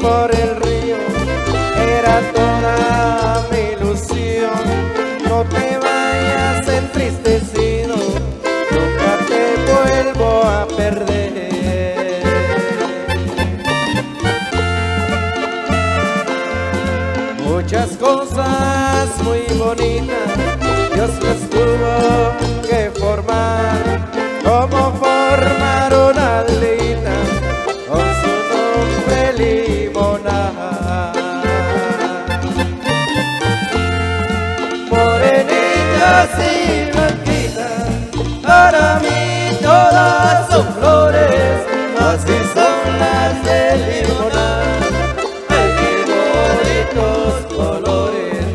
por el río, era toda mi ilusión. No te vayas entristecido, nunca te vuelvo a perder. Muchas cosas muy bonitas Dios las tuvo que formar, como formar una aldeíta con su nombre Limonada. Morenitas y blanquitas, para mí todas son flores, así son las de Limonada. Ay, qué bonitos colores,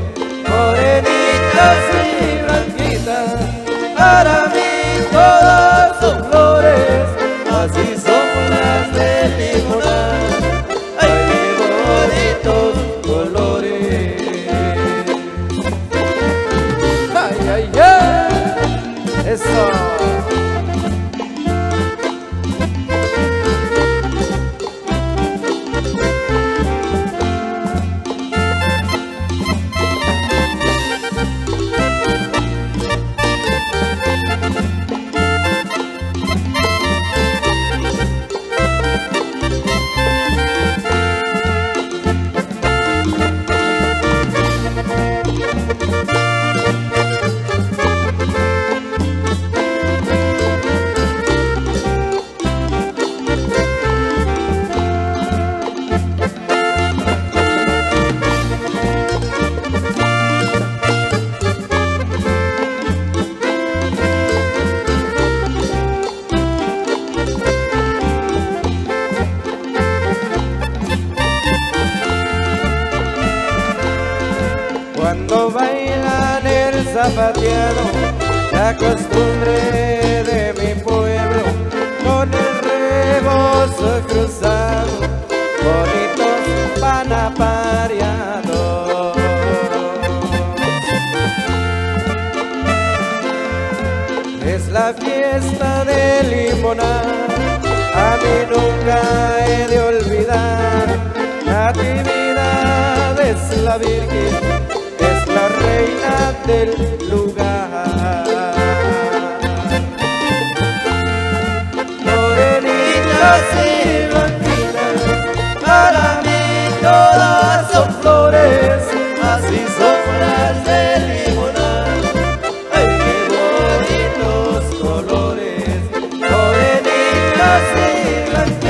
morenitas y blanquitas, para mí todas son flores, así son las de Limonada. Ay, qué bonitos colores. Ay, ay, ay, eso. Cuando bailan el zapateado, la costumbre de mi pueblo, con el rebozo cruzado, bonitos van apareados. Es la fiesta de Limonada, a mí nunca he de olvidar. Natividad es la Virgen, es la reina del lugar. Morenitas y blanquitas, para mí todas son flores, así son las de Limonada. Ay, qué bonitos colores, morenitas y blanquitas.